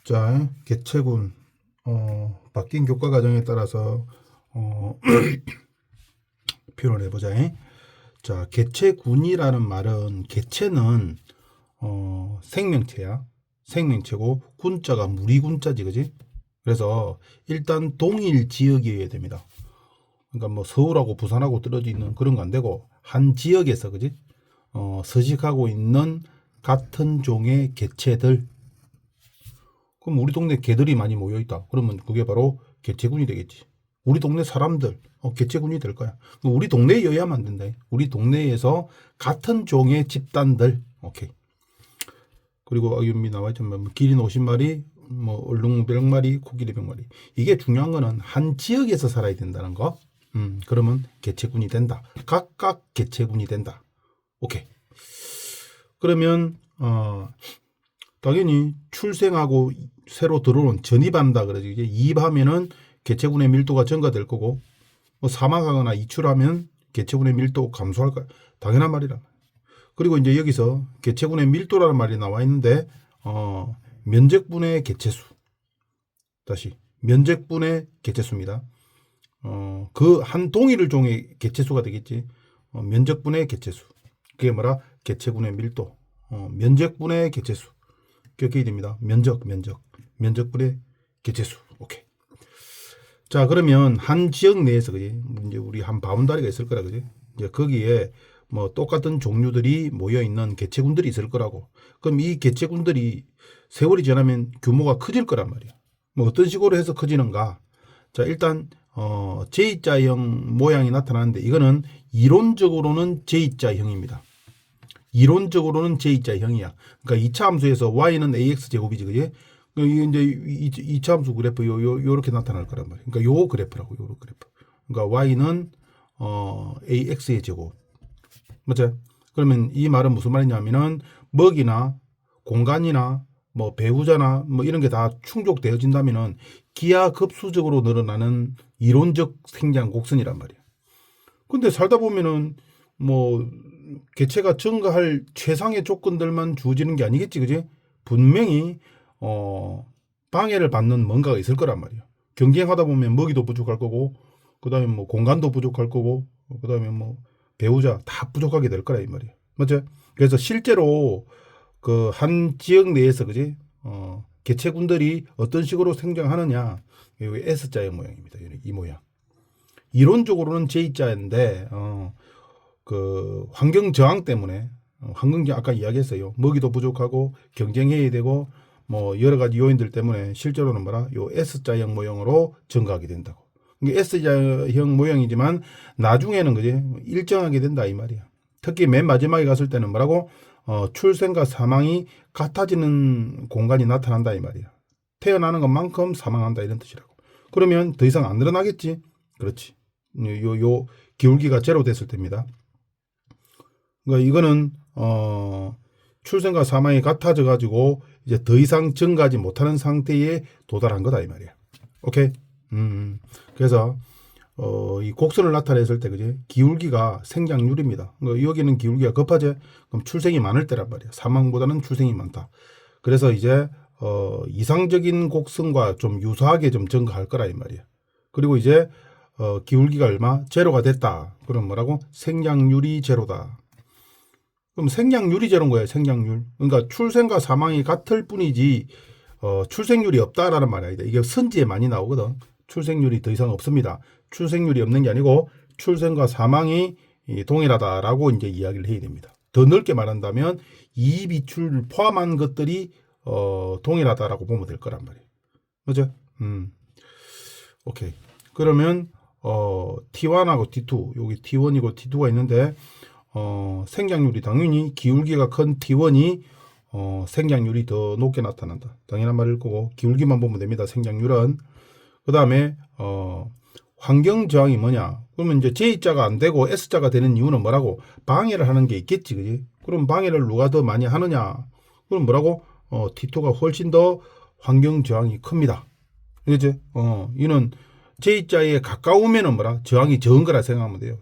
자, 개체군 바뀐 교과 과정에 따라서 표현을 해보자. 자, 개체군이라는 말은 개체는 생명체야. 생명체고 군자가 무리군자지, 그지? 그래서 일단 동일 지역이어야 됩니다. 그러니까 뭐 서울하고 부산하고 떨어져 있는 그런 거 안 되고 한 지역에서, 그지? 서식하고 있는 같은 종의 개체들. 그럼 우리 동네 개들이 많이 모여 있다. 그러면 그게 바로 개체군이 되겠지. 우리 동네 사람들 개체군이 될 거야. 우리 동네여야만 안 된다. 우리 동네에서 같은 종의 집단들. 오케이. 그리고 여기 나와있지만 기린 50마리, 뭐 얼룩 100마리, 코끼리 100마리. 이게 중요한 거는 한 지역에서 살아야 된다는 거. 그러면 개체군이 된다. 각각 개체군이 된다. 오케이. 그러면 당연히 출생하고 새로 들어오는 전입한다 그러죠. 이제 이입하면은 개체군의 밀도가 증가될 거고, 뭐 사망하거나 이출하면 개체군의 밀도 감소할 거야. 당연한 말이라. 그리고 이제 여기서 개체군의 밀도라는 말이 나와 있는데, 면적분의 개체수. 다시 면적분의 개체수입니다. 그 한 동일 종의 개체수가 되겠지. 면적분의 개체수. 그게 뭐라? 개체군의 밀도. 면적분의 개체수. 기억해야 됩니다. 면적분의 개체수. 오케이. 자, 그러면 한 지역 내에서, 그지? 이제 우리 한 바운다리가 있을 거라, 그지? 이제 거기에 뭐 똑같은 종류들이 모여 있는 개체군들이 있을 거라고. 그럼 이 개체군들이 세월이 지나면 규모가 커질 거란 말이야. 뭐 어떤 식으로 해서 커지는가? 자, 일단 J자형 모양이 나타나는데 이거는 이론적으로는 J자형입니다. 이론적으로는 J자형이야. 그러니까 2차 함수에서 y는 ax 제곱이지, 그지? 이게 이제 2차 함수 그래프 요렇게 나타날 거란 말이야. 그러니까 요 그래프라고, 요 그래프. 그러니까 y는 ax의 제곱. 맞죠? 그러면 이 말은 무슨 말이냐면은 먹이나 공간이나 뭐 배우자나 뭐 이런 게 다 충족되어진다면은 기하급수적으로 늘어나는 이론적 생장 곡선이란 말이야. 근데 살다 보면은 뭐 개체가 증가할 최상의 조건들만 주어지는 게 아니겠지, 그지? 분명히 방해를 받는 뭔가가 있을 거란 말이야. 경쟁하다 보면 먹이도 부족할 거고, 그다음에 뭐 공간도 부족할 거고, 그다음에 뭐 배우자 다 부족하게 될 거라 이 말이야. 맞죠? 그래서 실제로 그 한 지역 내에서, 그지? 개체군들이 어떤 식으로 생장하느냐, 여기 S자의 모양입니다. 이 모양. 이론적으로는 J자인데 그 환경 저항 때문에 환경 저항 아까 이야기했어요. 먹이도 부족하고 경쟁해야 되고 뭐 여러 가지 요인들 때문에 실제로는 뭐라 요 S자형 모형으로 증가하게 된다고. 이게 S자형 모형이지만 나중에는 그지 일정하게 된다 이 말이야. 특히 맨 마지막에 갔을 때는 뭐라고 출생과 사망이 같아지는 공간이 나타난다 이 말이야. 태어나는 것만큼 사망한다 이런 뜻이라고. 그러면 더 이상 안 늘어나겠지. 그렇지. 요 기울기가 제로 됐을 때입니다. 그러니까 이거는 출생과 사망이 같아져 가지고 이제 더 이상 증가하지 못하는 상태에 도달한 거다 이 말이야. 오케이. 그래서 이 곡선을 나타냈을 때, 그지? 기울기가 생장률입니다. 그러니까 여기는 기울기가 급하지? 그럼 출생이 많을 때란 말이야. 사망보다는 출생이 많다. 그래서 이제 이상적인 곡선과 좀 유사하게 좀 증가할 거라 이 말이야. 그리고 이제 기울기가 얼마? 제로가 됐다. 그럼 뭐라고? 생장률이 제로다. 그럼 생장률이 제로인 거야, 생장률. 그러니까 출생과 사망이 같을 뿐이지 출생률이 없다라는 말이야. 이게 선지에 많이 나오거든. 출생률이 더 이상 없습니다. 출생률이 없는 게 아니고 출생과 사망이 동일하다라고 이제 이야기를 해야 됩니다. 더 넓게 말한다면 이비출을 포함한 것들이 동일하다라고 보면 될 거란 말이에요. 그죠? 오케이. 그러면 T1하고 T2, 여기 T1이고 T2가 있는데 생장률이 당연히 기울기가 큰 T1이 생장률이 더 높게 나타난다. 당연한 말일 거고 기울기만 보면 됩니다. 생장률은. 그 다음에 환경 저항이 뭐냐? 그러면 이제 J자가 안 되고 S자가 되는 이유는 뭐라고? 방해를 하는 게 있겠지, 그지? 그럼 방해를 누가 더 많이 하느냐? 그럼 뭐라고? T2가 훨씬 더 환경 저항이 큽니다. 그지? 이는 J자에 가까우면은 뭐라? 저항이 적은 거라 생각하면 돼요.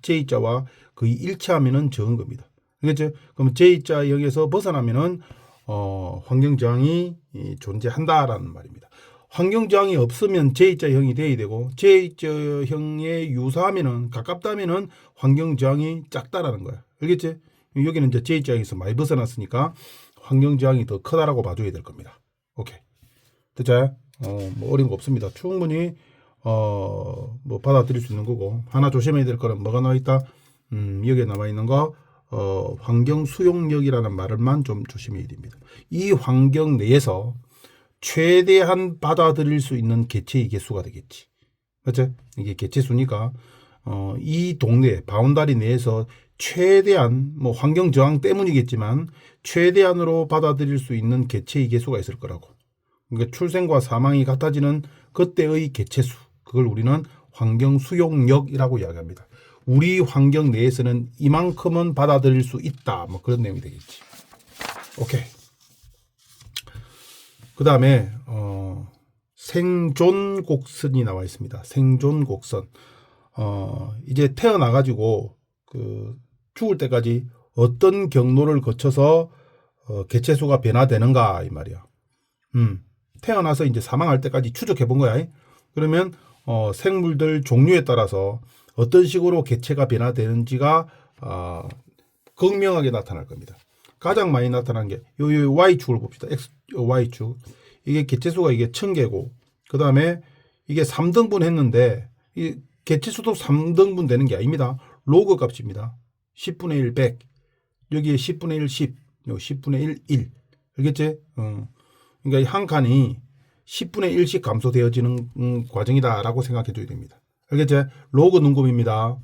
J자와 거의 일치하면은 적은 겁니다. 그렇죠? 그럼 J자역에서 벗어나면은 환경저항이 존재한다라는 말입니다. 환경저항이 없으면 J자형이 돼야 되고 J자형에 유사하면은 가깝다면은 환경저항이 작다라는 거야. 알겠지? 여기는 이제 J자형에서 많이 벗어났으니까 환경저항이 더 크다라고 봐줘야 될 겁니다. 오케이. 됐죠? 뭐 어려운 거 없습니다. 충분히 뭐 받아들일 수 있는 거고, 하나 조심해야 될 거는 뭐가 나와 있다? 여기에 나와 있는 거 환경 수용력이라는 말을만 좀 조심해야 됩니다. 이 환경 내에서 최대한 받아들일 수 있는 개체의 개수가 되겠지. 맞죠? 이게 개체수니까 이 동네 바운다리 내에서 최대한 뭐 환경 저항 때문이겠지만 최대한으로 받아들일 수 있는 개체의 개수가 있을 거라고. 그러니까 출생과 사망이 같아지는 그때의 개체수, 그걸 우리는 환경 수용력이라고 이야기합니다. 우리 환경 내에서는 이만큼은 받아들일 수 있다, 뭐 그런 내용이 되겠지. 오케이. 그 다음에 생존 곡선이 나와 있습니다. 생존 곡선. 이제 태어나가지고 그 죽을 때까지 어떤 경로를 거쳐서 개체수가 변화되는가 이 말이야. 태어나서 이제 사망할 때까지 추적해 본 거야. 그러면 생물들 종류에 따라서 어떤 식으로 개체가 변화되는지가 극명하게 나타날 겁니다. 가장 많이 나타난 게 요 Y축을 봅시다. Y축. 이게 개체수가 이게 1000개고, 그 다음에 이게 3등분 했는데, 이 개체수도 3등분 되는 게 아닙니다. 로그 값입니다. 10분의 1 100. 여기에 10분의 1 10. 요 10분의 1 1. 알겠지? 그러니까 한 칸이 10분의 1씩 감소되어지는 과정이다라고 생각해 줘야 됩니다. 알겠지? 로그 눈금입니다.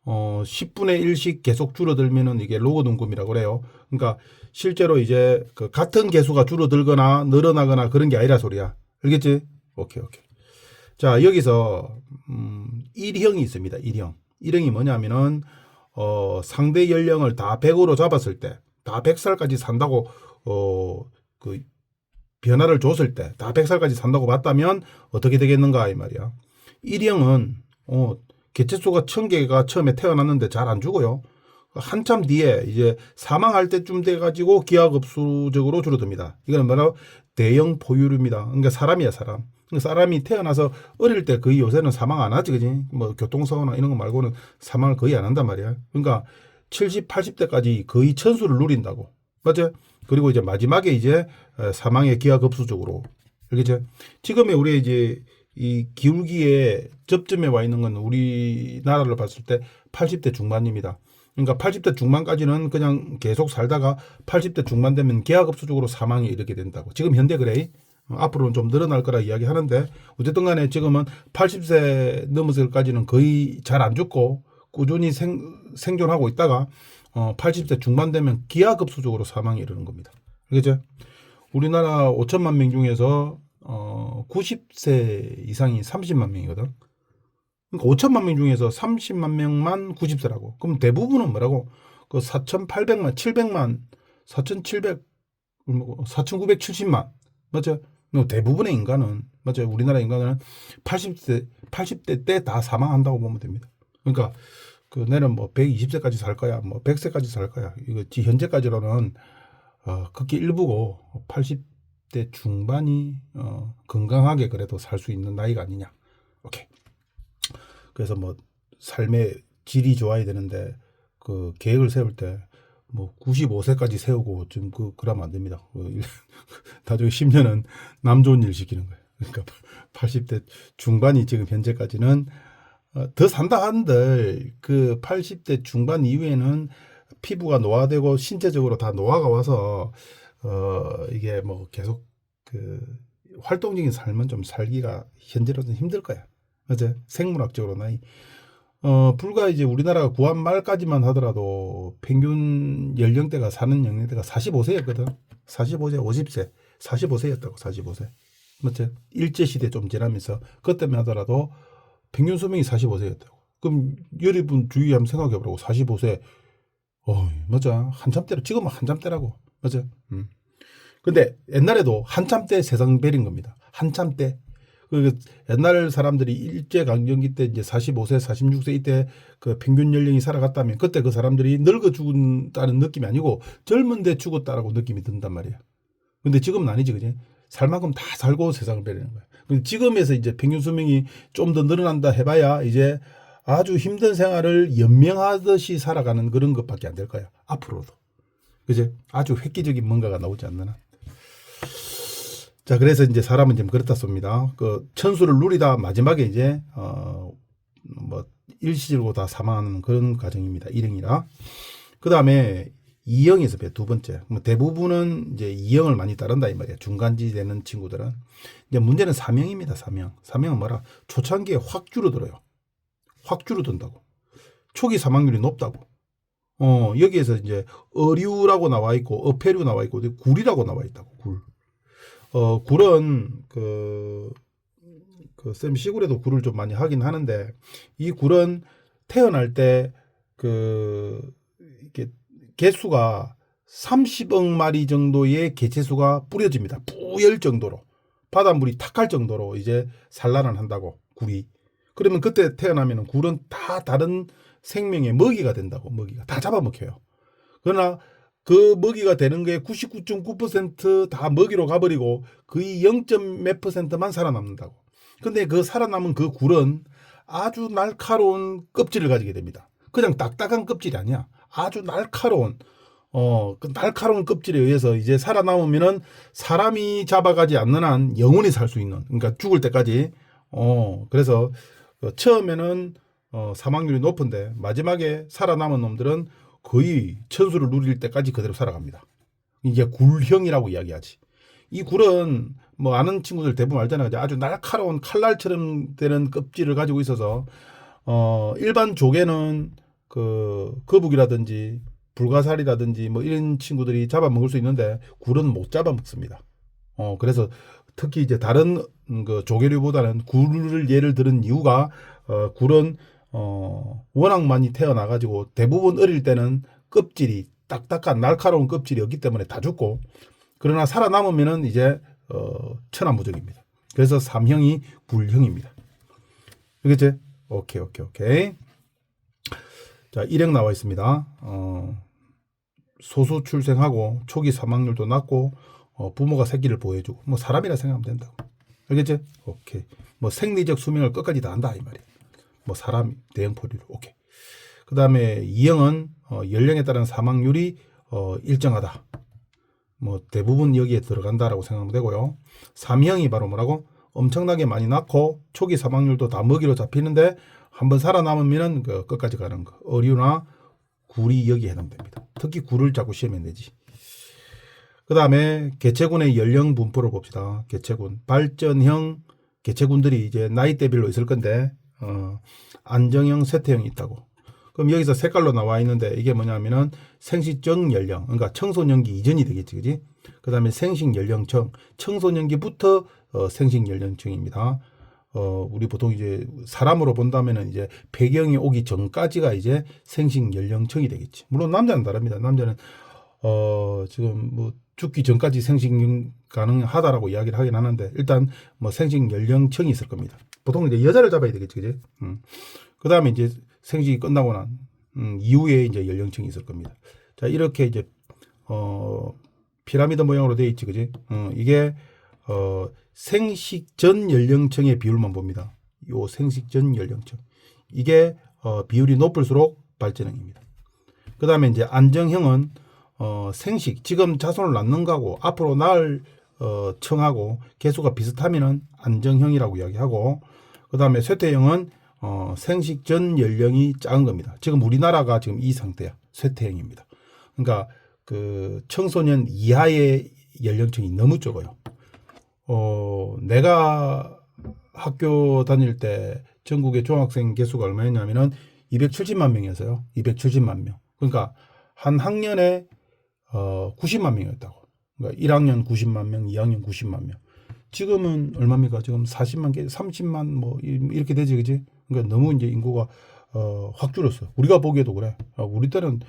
10분의 1씩 계속 줄어들면은 이게 로그 눈금이라고 그래요. 그러니까 실제로 이제 그 같은 개수가 줄어들거나 늘어나거나 그런 게 아니라 소리야. 알겠지? 오케이. 자, 여기서 1형이 있습니다. 1형. 1형이 뭐냐면은 상대 연령을 다 100으로 잡았을 때, 다 100살까지 산다고 그 변화를 줬을 때, 다 100살까지 산다고 봤다면 어떻게 되겠는가 이 말이야. 1형은 개체수가 1000개가 처음에 태어났는데 잘 안 죽어요. 한참 뒤에 이제 사망할 때쯤 돼가지고 기하급수적으로 줄어듭니다. 이거는 뭐라고? 대형 포유류입니다. 그러니까 사람이야, 사람. 그러니까 사람이 태어나서 어릴 때 거의 요새는 사망 안 하지, 그지? 뭐 교통사고나 이런 거 말고는 사망을 거의 안 한단 말이야. 그러니까 70, 80대까지 거의 천수를 누린다고. 맞죠? 그리고 이제 마지막에 이제 사망의 기하급수적으로. 알겠죠? 지금의 우리 이제 이 기울기에 접점에 와 있는 건 우리나라를 봤을 때 80대 중반입니다. 그러니까 80대 중반까지는 그냥 계속 살다가 80대 중반 되면 기하급수적으로 사망이 이렇게 된다고. 지금 현대 그래. 앞으로는 좀 늘어날 거라 이야기하는데 어쨌든 간에 지금은 80세 넘어서까지는 거의 잘 안 죽고 꾸준히 생존하고 있다가 80세 중반 되면 기하급수적으로 사망이 이르는 겁니다. 그렇죠? 우리나라 5천만 명 중에서 90세 이상이 30만 명이거든. 그러니까 5천만 명 중에서 30만 명만 90세라고. 그럼 대부분은 뭐라고? 그 4,800만, 700만, 4,700, 4,970만. 맞죠? 대부분의 인간은, 맞죠? 우리나라 인간은 80대 때 다 사망한다고 보면 됩니다. 그러니까 그 내는 뭐 120세까지 살 거야, 뭐 100세까지 살 거야. 이거 현재까지로는 극히 일부고 80대 중반이 건강하게 그래도 살 수 있는 나이가 아니냐. 오케이. 그래서 뭐 삶의 질이 좋아야 되는데 그 계획을 세울 때 뭐 95세까지 세우고 좀 그러면 안 됩니다. 나중에 10년은 남 좋은 일 시키는 거예요. 그러니까 80대 중반이 지금 현재까지는 더 산다 한들 그 80대 중반 이후에는 피부가 노화되고 신체적으로 다 노화가 와서 이게 뭐 계속 그 활동적인 삶은 좀 살기가 현재로는 힘들 거야. 맞아? 생물학적으로 나이. 불과 이제 우리나라가 구한 말까지만 하더라도 평균 연령대가 사는 연령대가 45세였거든. 45세, 50세, 45세였다고. 45세. 맞지? 일제시대 좀 지나면서 그때만 하더라도 평균 수명이 45세였다고. 그럼 여러분 주위 한번 생각해보라고. 45세. 맞아. 한참 때로. 지금은 한참 때라고. 맞아. 근데 옛날에도 한참 때 세상 베린 겁니다. 한참 때. 그 옛날 사람들이 일제강점기 때 이제 45세, 46세 이때 그 평균 연령이 살아갔다면 그때 그 사람들이 늙어 죽었다는 느낌이 아니고 젊은데 죽었다라고 느낌이 든단 말이야. 근데 지금은 아니지, 그지? 살 만큼 다 살고 세상을 배려는 거야. 근데 지금에서 이제 평균 수명이 좀 더 늘어난다 해봐야 이제 아주 힘든 생활을 연명하듯이 살아가는 그런 것밖에 안 될 거야. 앞으로도. 그지? 아주 획기적인 뭔가가 나오지 않는 한. 자, 그래서 이제 사람은 좀 그렇다 씁니다. 그 천수를 누리다 마지막에 이제 뭐 일시적으로 다 사망하는 그런 과정입니다. 일행이라. 그 다음에 이형에서 두 번째. 뭐 대부분은 이제 이형을 많이 따른다 이 말이야. 중간지 되는 친구들은. 이제 문제는 사명입니다. 사명. 사명은 뭐라? 초창기에 확 줄어들어요. 확 줄어든다고. 초기 사망률이 높다고. 여기에서 이제 어류라고 나와 있고 어패류 나와 있고 굴이라고 나와 있다고. 굴. 굴은 쌤 시골에도 굴을 좀 많이 하긴 하는데 이 굴은 태어날 때 이렇게 개수가 30억 마리 정도의 개체수가 뿌려집니다. 뿌열 정도로 바닷물이 탁할 정도로 이제 산란을 한다고 굴이. 그러면 그때 태어나면 굴은 다 다른 생명의 먹이가 된다고. 먹이가 다 잡아먹혀요. 그러나 그 먹이가 되는 게 99.9% 다 먹이로 가버리고 거의 0. 몇 %만 살아남는다고. 근데 그 살아남은 그 굴은 아주 날카로운 껍질을 가지게 됩니다. 그냥 딱딱한 껍질이 아니야. 아주 날카로운 그 날카로운 껍질에 의해서 이제 살아남으면은 사람이 잡아가지 않는 한 영원히 살 수 있는, 그러니까 죽을 때까지. 그래서 처음에는 사망률이 높은데 마지막에 살아남은 놈들은 거의 천수를 누릴 때까지 그대로 살아갑니다. 이게 굴형이라고 이야기하지. 이 굴은 뭐 아는 친구들 대부분 알잖아요. 아주 날카로운 칼날처럼 되는 껍질을 가지고 있어서 일반 조개는 거북이라든지 불가사리라든지 뭐 이런 친구들이 잡아먹을 수 있는데 굴은 못 잡아먹습니다. 그래서 특히 이제 다른 그 조개류보다는 굴을 예를 들은 이유가 굴은 워낙 많이 태어나가지고 대부분 어릴 때는 껍질이 딱딱한 날카로운 껍질이 없기 때문에 다 죽고, 그러나 살아남으면은 이제 천하무적입니다. 그래서 삼형이 굴형입니다. 알겠지? 오케이. 자, 일행 나와 있습니다. 소수 출생하고 초기 사망률도 낮고 부모가 새끼를 보호해주고 뭐 사람이라 생각하면 된다고. 알겠지? 오케이. 뭐 생리적 수명을 끝까지 다 한다 이 말이야. 뭐 사람 대형 포류류. 오케이. 그 다음에 이형은 연령에 따른 사망률이 일정하다. 뭐 대부분 여기에 들어간다라고 생각하면 되고요. 삼형이 바로 뭐라고? 엄청나게 많이 낳고 초기 사망률도 다 먹이로 잡히는데 한번 살아남으면은 끝까지 가는 거. 어류나 굴이 여기에 해당됩니다. 특히 굴을 자꾸 시험에 내지. 그 다음에 개체군의 연령 분포를 봅시다. 개체군. 발전형 개체군들이 이제 나이대별로 있을 건데 안정형, 쇠퇴형이 있다고. 그럼 여기서 색깔로 나와 있는데 이게 뭐냐면은 생식적 연령, 그러니까 청소년기 이전이 되겠지, 그지? 그 다음에 생식 연령층, 청소년기부터 생식 연령층입니다. 우리 보통 이제 사람으로 본다면은 이제 폐경이 오기 전까지가 이제 생식 연령층이 되겠지. 물론 남자는 다릅니다. 남자는 지금 뭐 죽기 전까지 생식 가능하다라고 이야기를 하긴 하는데 일단 뭐 생식 연령층이 있을 겁니다. 보통 이제 여자를 잡아야 되겠지, 그지? 그 다음에 이제 생식이 끝나고 난 이후에 이제 연령층이 있을 겁니다. 자, 이렇게 이제 피라미드 모양으로 되어 있지, 그지? 이게 생식 전 연령층의 비율만 봅니다. 요 생식 전 연령층. 이게 비율이 높을수록 발전형입니다. 그 다음에 이제 안정형은 생식, 지금 자손을 낳는 거하고 앞으로 낳을 층하고 개수가 비슷하면은 안정형이라고 이야기하고, 그 다음에 쇠퇴형은 생식 전 연령이 작은 겁니다. 지금 우리나라가 지금 이 상태야. 쇠퇴형입니다. 그러니까 그 청소년 이하의 연령층이 너무 적어요. 내가 학교 다닐 때 전국의 중학생 개수가 얼마였냐면은 270만 명이었어요. 270만 명. 그러니까 한 학년에 90만 명이었다고. 그러니까 1학년 90만 명, 2학년 90만 명. 지금은 얼마입니까? 지금 40만 개, 30만 뭐 이렇게 되지, 그지? 그러니까 너무 이제 인구가 확 줄었어. 우리가 보기에도 그래. 우리 때는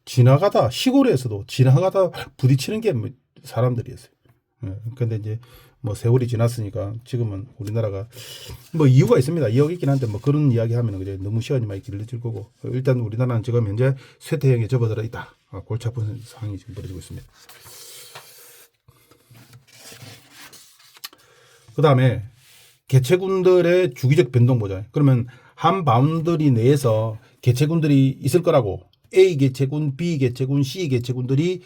지나가다 시골에서도 지나가다 부딪히는 게 사람들이었어요. 근데 이제 뭐 세월이 지났으니까 지금은 우리나라가 뭐 이유가 있습니다. 이유가 있긴 한데 뭐 그런 이야기 하면 그제 너무 시간이 많이 길어질 거고, 일단 우리나라는 지금 현재 쇠퇴형에 접어들어 있다. 골치 아픈 상황이 지금 벌어지고 있습니다. 그 다음에 개체군들의 주기적 변동 보자. 그러면 한 바운더리 내에서 개체군들이 있을 거라고. A 개체군, B 개체군, C 개체군들이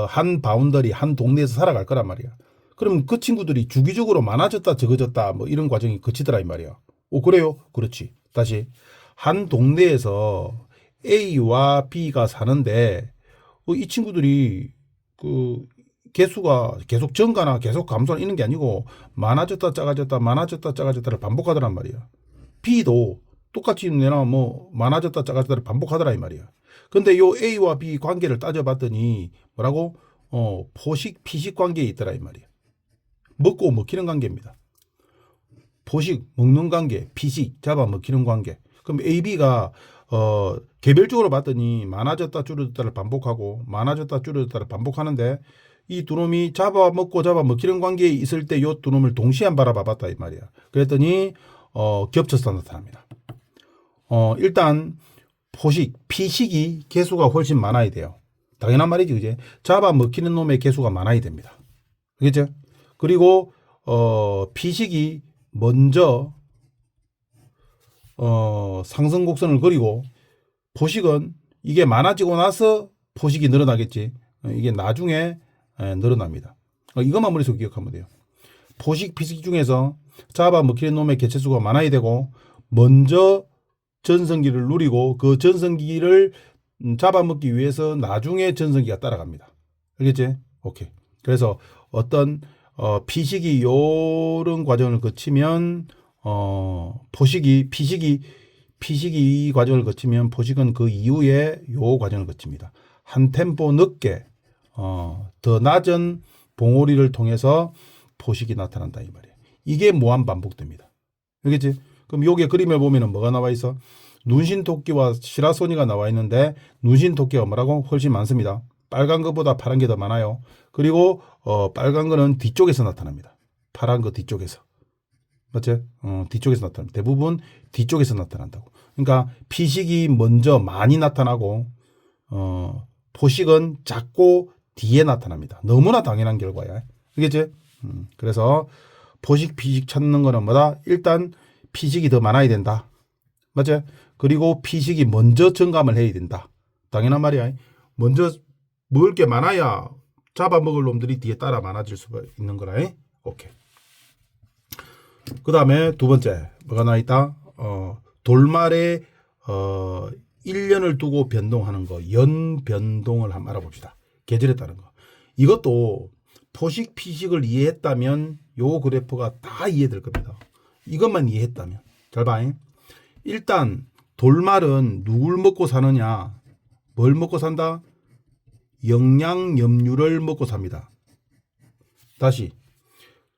한 바운더리, 한 동네에서 살아갈 거란 말이야. 그럼 그 친구들이 주기적으로 많아졌다 적어졌다 뭐 이런 과정이 거치더라 이 말이야. 오 그래요? 그렇지. 다시 한 동네에서 A와 B가 사는데 이 친구들이 그 개수가 계속 증가나 계속 감소나 이런 게 아니고 많아졌다 작아졌다 많아졌다 작아졌다를 반복하더란 말이야. B도 똑같이 내나 뭐 많아졌다 작아졌다를 반복하더라 이 말이야. 근데 요 A와 B 관계를 따져봤더니 뭐라고? 포식 피식 관계에 있더라 이 말이야. 먹고 먹히는 관계입니다. 포식 먹는 관계, 피식 잡아 먹히는 관계. 그럼 A, B가 개별적으로 봤더니 많아졌다 줄어들다를 반복하고 많아졌다 줄어들다를 반복하는데 이 두 놈이 잡아먹고 잡아먹히는 관계에 있을 때 이 두 놈을 동시에 한 바라봐봤다 이 말이야. 그랬더니 겹쳐서 나타납니다. 일단 포식, 피식이 개수가 훨씬 많아야 돼요. 당연한 말이지, 그제? 잡아먹히는 놈의 개수가 많아야 됩니다. 그겠죠? 그리고 피식이 먼저 상승 곡선을 그리고 포식은 이게 많아지고 나서 포식이 늘어나겠지. 이게 나중에 늘어납니다. 이것만 머릿속에 기억하면 돼요. 포식, 피식 중에서 잡아먹히는 놈의 개체수가 많아야 되고 먼저 전성기를 누리고 그 전성기를 잡아먹기 위해서 나중에 전성기가 따라갑니다. 알겠지? 오케이. 그래서 어떤 피식이 요런 과정을 거치면 포식이 피식이 이 과정을 거치면 포식은 그 이후에 요 과정을 거칩니다. 한 템포 늦게 더 낮은 봉오리를 통해서 포식이 나타난다 이 말이에요. 이게 무한 반복됩니다. 알겠지? 그럼 요게 그림을 보면은 뭐가 나와 있어? 눈신토끼와 시라소니가 나와 있는데 눈신토끼가 뭐라고? 훨씬 많습니다. 빨간 것보다 파란 게 더 많아요. 그리고 빨간 거는 뒤쪽에서 나타납니다. 파란 거 뒤쪽에서. 맞지? 뒤쪽에서 나타납니다. 대부분 뒤쪽에서 나타난다고. 그러니까 피식이 먼저 많이 나타나고 포식은 작고 뒤에 나타납니다. 너무나 당연한 결과야. 알겠지? 그래서 포식, 피식 찾는 거는 뭐다? 일단 피식이 더 많아야 된다. 맞지? 그리고 피식이 먼저 증감을 해야 된다. 당연한 말이야. 먼저 먹을 게 많아야 잡아먹을 놈들이 뒤에 따라 많아질 수가 있는 거라. 오케이. 그 다음에 두 번째 뭐가 나와 있다? 돌말에 1년을 두고 변동하는 거, 연 변동을 한번 알아봅시다. 계절에 따른 거. 이것도 포식, 피식을 이해했다면 요 그래프가 다 이해될 겁니다. 이것만 이해했다면. 잘 봐. 일단 돌말은 누굴 먹고 사느냐? 뭘 먹고 산다? 영양염류를 먹고 삽니다. 다시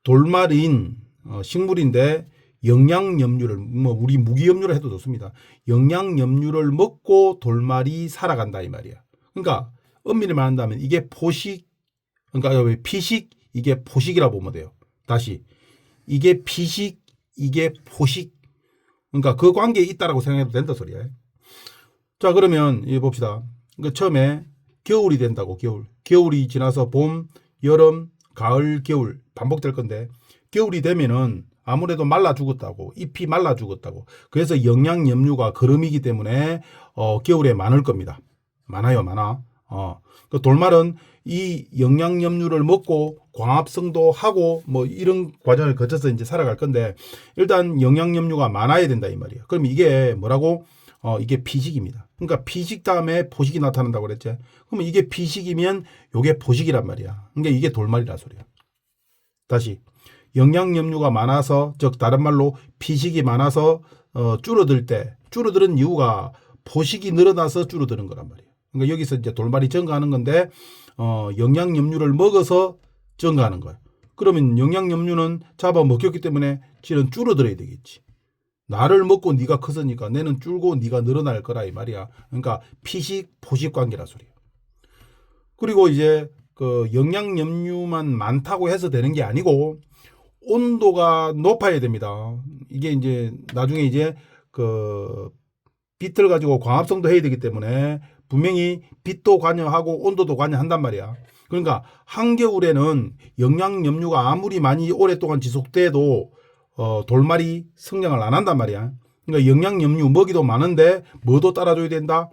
돌말인 식물인데 영양염류를 뭐 우리 무기염류를 해도 좋습니다. 영양염류를 먹고 돌말이 살아간다 이 말이야. 그러니까 엄밀히 말한다면 이게 포식, 그러니까 피식, 이게 포식이라 보면 돼요. 다시 이게 피식, 이게 포식. 그러니까 그 관계에 있다라고 생각해도 된다 소리야. 자 그러면 이거 봅시다. 그러니까 처음에 겨울이 된다고. 겨울이 지나서 봄, 여름, 가을, 겨울 반복될 건데 겨울이 되면은 아무래도 말라 죽었다고, 잎이 말라 죽었다고. 그래서 영양염류가 거름이기 때문에 겨울에 많을 겁니다. 많아요, 많아. 그 돌말은 이 영양염류를 먹고 광합성도 하고 뭐 이런 과정을 거쳐서 이제 살아갈 건데 일단 영양염류가 많아야 된다 이 말이에요. 그럼 이게 뭐라고? 이게 피식입니다. 그러니까 피식 다음에 포식이 나타난다고 그랬지. 그러면 이게 피식이면 요게 포식이란 말이야. 그러니까 이게 돌말이라 소리야. 다시 영양염류가 많아서, 즉 다른 말로 피식이 많아서 줄어드는 이유가 포식이 늘어나서 줄어드는 거란 말이에요. 그러니까 여기서 이제 돌말이 증가하는 건데 영양염류를 먹어서 증가하는 거예요. 그러면 영양염류는 잡아먹혔기 때문에 지는 줄어들어야 되겠지. 나를 먹고 네가 컸으니까 내는 줄고 네가 늘어날 거라 이 말이야. 그러니까 피식, 포식 관계라 소리야. 그리고 이제 그 영양염류만 많다고 해서 되는 게 아니고 온도가 높아야 됩니다. 이게 이제 나중에 이제 그 빛을 가지고 광합성도 해야 되기 때문에 분명히 빛도 관여하고 온도도 관여한단 말이야. 그러니까 한겨울에는 영양염류가 아무리 많이 오랫동안 지속돼도 돌말이 성장을 안 한단 말이야. 그러니까 영양염류 먹이도 많은데 뭐도 따라줘야 된다?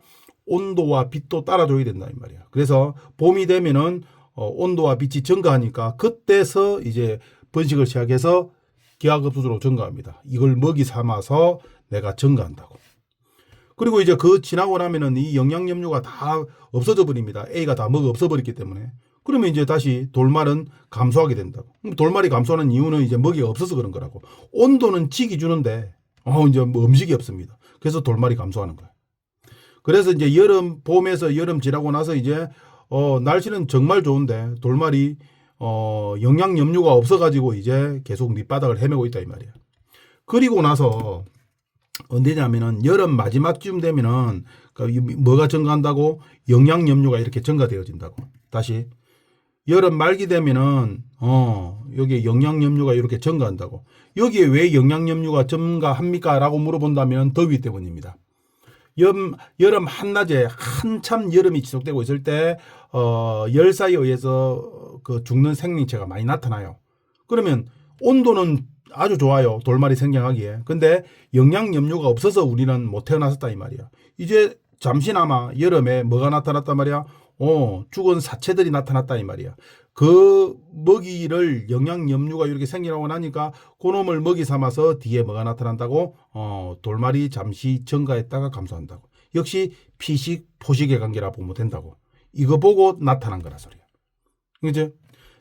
온도와 빛도 따라줘야 된다 이 말이야. 그래서 봄이 되면은 온도와 빛이 증가하니까 그때서 이제 번식을 시작해서 기하급수로 증가합니다. 이걸 먹이 삼아서 내가 증가한다고. 그리고 이제 그 지나고 나면은 이 영양염류가 다 없어져 버립니다. A가 다 먹어 없어버렸기 때문에. 그러면 이제 다시 돌말은 감소하게 된다고. 돌말이 감소하는 이유는 이제 먹이가 없어서 그런 거라고. 온도는 지기 주는데, 이제 뭐 음식이 없습니다. 그래서 돌말이 감소하는 거야. 그래서 이제 봄에서 여름 지나고 나서 이제, 날씨는 정말 좋은데, 돌말이, 영양염류가 없어가지고 이제 계속 밑바닥을 헤매고 있다 이 말이야. 그리고 나서, 언제냐면은 여름 마지막쯤 되면은 뭐가 증가한다고? 영양염류가 이렇게 증가되어진다고. 다시 여름 말기 되면은 여기 영양염류가 이렇게 증가한다고. 여기에 왜 영양염류가 증가합니까? 라고 물어본다면 더위 때문입니다. 여름 한낮에 한참 여름이 지속되고 있을 때 열사에 의해서 그 죽는 생명체가 많이 나타나요. 그러면 온도는 아주 좋아요. 돌말이 생겨나기에. 근데 영양염류가 없어서 우리는 못 태어났었다 이 말이야. 이제 잠시나마 여름에 뭐가 나타났단 말이야? 죽은 사체들이 나타났다 이 말이야. 그 먹이를 영양염류가 이렇게 생겨나고 나니까 그놈을 먹이 삼아서 뒤에 뭐가 나타난다고? 돌말이 잠시 증가했다가 감소한다고. 역시 피식 포식의 관계라 보면 된다고. 이거 보고 나타난 거라 소리야. 그죠?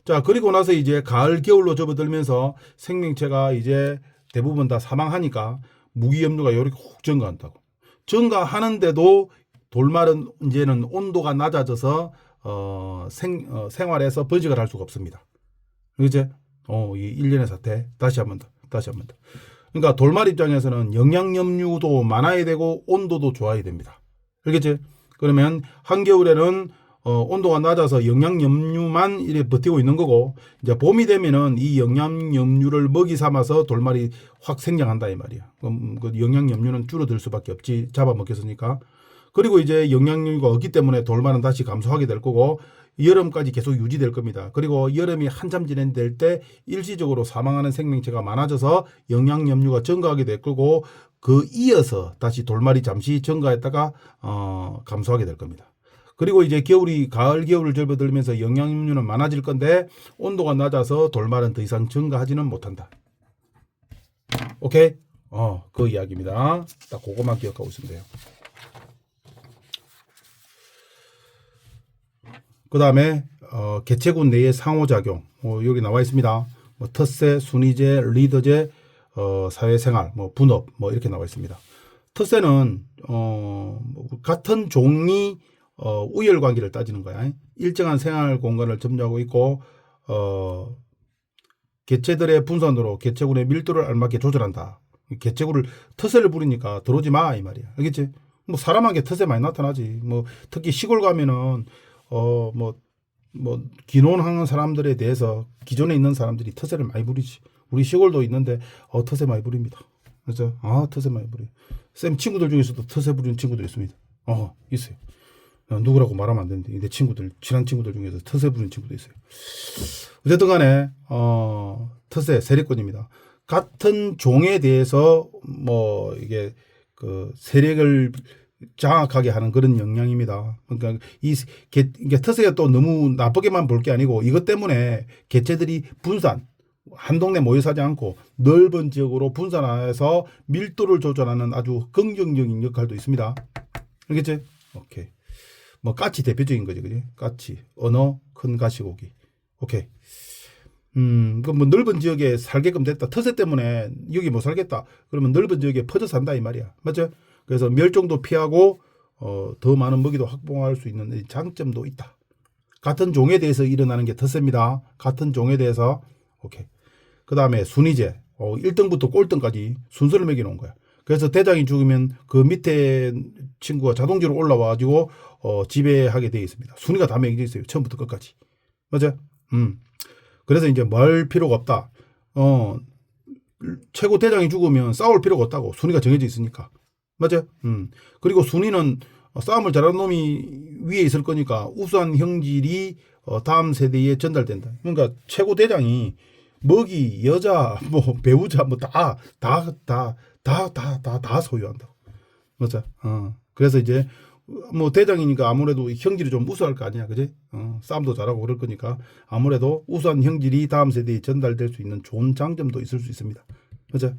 자, 그리고 나서 이제 가을, 겨울로 접어들면서 생명체가 이제 대부분 다 사망하니까 무기염류가 이렇게 훅 증가한다고. 증가하는데도 돌말은 이제는 온도가 낮아져서 생활에서 번식을 할 수가 없습니다. 그죠? 이 일련의 사태. 다시 한 번 더. 그러니까 돌말 입장에서는 영양염류도 많아야 되고 온도도 좋아야 됩니다. 알겠지? 그러면 한겨울에는 온도가 낮아서 영양염류만 이렇게 버티고 있는 거고, 이제 봄이 되면은 이 영양염류를 먹이 삼아서 돌말이 확 생장한다 이 말이야. 그럼 그 영양염류는 줄어들 수밖에 없지. 잡아먹겠으니까. 그리고 이제 영양염류가 없기 때문에 돌말은 다시 감소하게 될 거고, 여름까지 계속 유지될 겁니다. 그리고 여름이 한참 진행될 때 일시적으로 사망하는 생명체가 많아져서 영양염류가 증가하게 될 거고, 그 이어서 다시 돌말이 잠시 증가했다가 감소하게 될 겁니다. 그리고 이제 가을, 겨울을 접어들면서 영양염류는 많아질 건데 온도가 낮아서 돌말은 더 이상 증가하지는 못한다. 오케이? 그 이야기입니다. 딱 그것만 기억하고 있으면 돼요. 그 다음에 개체군 내의 상호작용 여기 나와 있습니다. 텃세, 순위제, 리더제, 사회생활, 분업 이렇게 나와 있습니다. 텃세는 같은 종이 우열 관계를 따지는 거야. 일정한 생활 공간을 점유하고 있고 개체들의 분산으로 개체군의 밀도를 알맞게 조절한다. 개체군을 텃세를 부리니까 들어오지 마 이 말이야. 알겠지? 사람에게 텃세 많이 나타나지. 특히 시골 가면은 귀농하는 사람들에 대해서 기존에 있는 사람들이 텃세를 많이 부리지. 우리 시골도 있는데 텃세 많이 부립니다. 그래서 텃세 많이 부려. 쌤 친구들 중에서도 텃세 부리는 친구들 있습니다. 있어요. 누구라고 말하면 안 되는데 내 친구들, 친한 친구들 중에서 텃세 부리는 친구도 있어요. 어쨌든 간에 텃세 세력군입니다. 같은 종에 대해서 이게 그 세력을 장악하게 하는 그런 영향입니다. 그러니까 이게 텃세가 또 너무 나쁘게만 볼 게 아니고 이것 때문에 개체들이 분산, 한 동네 모여 사지 않고 넓은 지역으로 분산해서 밀도를 조절하는 아주 긍정적인 역할도 있습니다. 알겠지? 오케이. 까치 대표적인 거지, 그지? 까치, 언어, 큰 가시고기. 오케이. 넓은 지역에 살게끔 됐다. 텃세 때문에 여기 못 살겠다. 그러면 넓은 지역에 퍼져 산다 이 말이야. 맞죠? 그래서 멸종도 피하고 더 많은 먹이도 확보할 수 있는 장점도 있다. 같은 종에 대해서 일어나는 게 텃세입니다. 같은 종에 대해서. 오케이. 그 다음에 순위제. 1등부터 꼴등까지 순서를 매겨놓은 거야. 그래서 대장이 죽으면 그 밑에 친구가 자동적으로 올라와가지고 지배하게 되어 있습니다. 순위가 다 매겨져 있어요. 처음부터 끝까지. 맞아? 그래서 이제 말 필요가 없다. 최고 대장이 죽으면 싸울 필요가 없다고. 순위가 정해져 있으니까. 맞아? 그리고 순위는 싸움을 잘하는 놈이 위에 있을 거니까 우수한 형질이 다음 세대에 전달된다. 그러니까 최고 대장이 먹이, 여자, 뭐 배우자 뭐 다 소유한다고. 맞아. 그래서 이제 뭐 대장이니까 아무래도 형질이 좀 우수할 거 아니야, 그지? 싸움도 잘하고 그럴 거니까 아무래도 우수한 형질이 다음 세대에 전달될 수 있는 좋은 장점도 있을 수 있습니다. 맞아.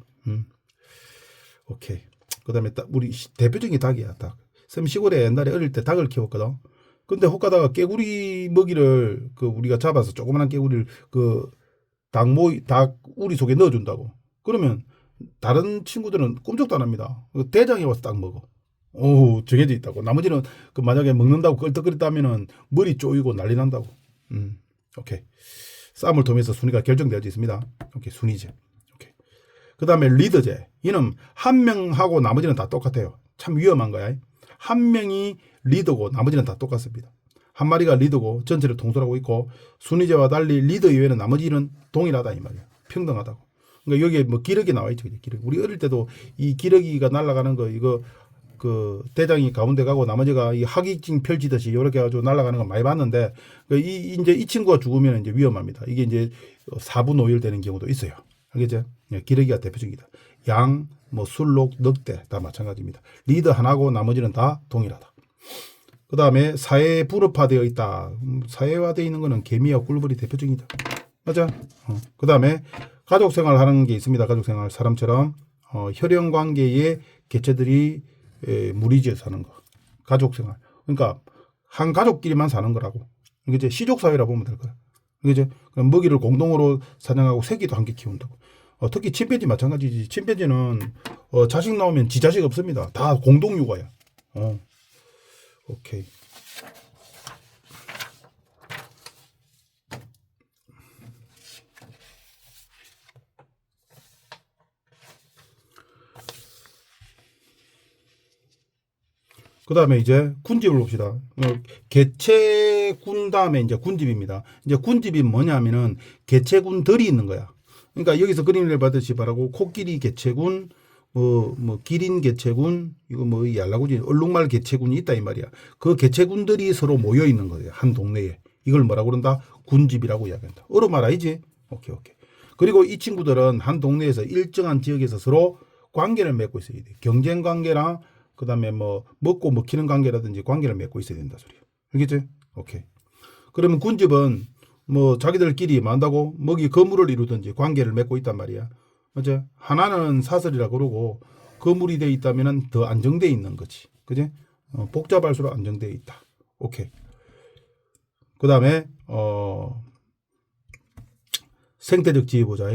오케이. 그다음에 딱 우리 대표적인 닭이야, 닭. 쌤 시골에 옛날에 어릴 때 닭을 키웠거든. 근데 혹 가다가 깨구리 먹이를 그 우리가 잡아서 조그만한 깨구리를 그 닭 우리 속에 넣어준다고. 그러면 다른 친구들은 꿈쩍도 안 합니다. 대장이 와서 딱 먹어. 오, 정해져 있다고. 나머지는 그 만약에 먹는다고 껄떡거렸다면은 머리 쪼이고 난리 난다고. 오케이. 싸움을 통해서 순위가 결정되어져 있습니다. 오케이, 순위제. 오케이. 그 다음에 리더제. 이는 한 명하고 나머지는 다 똑같아요. 참 위험한 거야. 한 명이 리더고 나머지는 다 똑같습니다. 한 마리가 리더고 전체를 통솔하고 있고 순위제와 달리 리더 이외에는 나머지는 동일하다 이 말이야. 평등하다고. 그러니까 여기에 뭐 기러기 나와 있죠. 기러기. 우리 어릴 때도 이 기러기가 날아가는 거 이거 그 대장이 가운데 가고 나머지가 이 하객진 펼치듯이 이렇게 해가지고 날아가는 거 많이 봤는데 이제 이 친구가 죽으면 이제 위험합니다. 이게 이제 사분 오열되는 경우도 있어요. 알겠죠? 기러기가 대표적이다. 양, 뭐 술록, 늑대 다 마찬가지입니다. 리더 하나고 나머지는 다 동일하다. 그 다음에 사회에 분업화되어 있다. 사회화되어 있는 거는 개미와 꿀벌이 대표적이다. 맞아? 그 다음에 가족생활 하는 게 있습니다. 가족생활 사람처럼 혈연관계의 개체들이 무리지어 사는 거. 가족생활. 그러니까 한 가족끼리만 사는 거라고. 이게 시족사회라 보면 될 거야. 그죠? 그럼 먹이를 공동으로 사냥하고 새끼도 함께 키운다고. 특히 침팬지 마찬가지지. 침팬지는 자식 나오면 지 자식 없습니다. 다 공동육아야. 오케이. 그 다음에 이제 군집을 봅시다. 개체군 다음에 이제 군집입니다. 이제 군집이 뭐냐면은 개체군들이 있는 거야. 그러니까 여기서 그림을 받으시 바라고 코끼리 개체군, 뭐 기린 개체군, 이거 뭐 얄라구지 얼룩말 개체군이 있다 이 말이야. 그 개체군들이 서로 모여 있는 거예요. 한 동네에. 이걸 뭐라고 그런다? 군집이라고 이야기한다. 어로 말 알지? 오케이. 그리고 이 친구들은 한 동네에서 일정한 지역에서 서로 관계를 맺고 있어야 돼. 경쟁 관계나 그 다음에 뭐 먹고 먹히는 관계라든지 관계를 맺고 있어야 된다 소리야. 알겠지? 오케이. 그러면 군집은 뭐 자기들끼리 만다고 먹이 거물을 이루든지 관계를 맺고 있단 말이야. 맞죠? 하나는 사설이라 그러고 거물이 돼 있다면은 더 안정돼 있는 거지. 그지? 복잡할수록 안정돼 있다. 오케이. 그 다음에 생태적 지위 보자.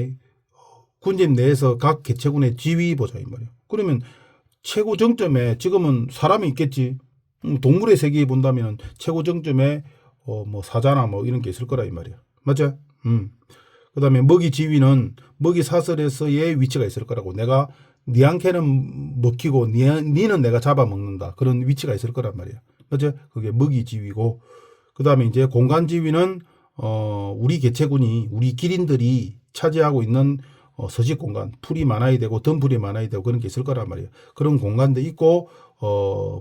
군집 내에서 각 개체군의 지위 보자 이 말이야. 그러면 최고 정점에 지금은 사람이 있겠지. 동물의 세계에 본다면 최고 정점에 뭐 사자나 뭐 이런 게 있을 거라 이 말이야. 맞죠? 그 다음에 먹이 지위는 먹이 사슬에서의 위치가 있을 거라고. 내가 니한테는 먹히고 니는 내가 잡아먹는다. 그런 위치가 있을 거란 말이야. 맞죠? 그게 먹이 지위고. 그 다음에 이제 공간 지위는 우리 개체군이 우리 기린들이 차지하고 있는 서식 공간, 풀이 많아야 되고 덤풀이 많아야 되고 그런 게 있을 거란 말이에요. 그런 공간도 있고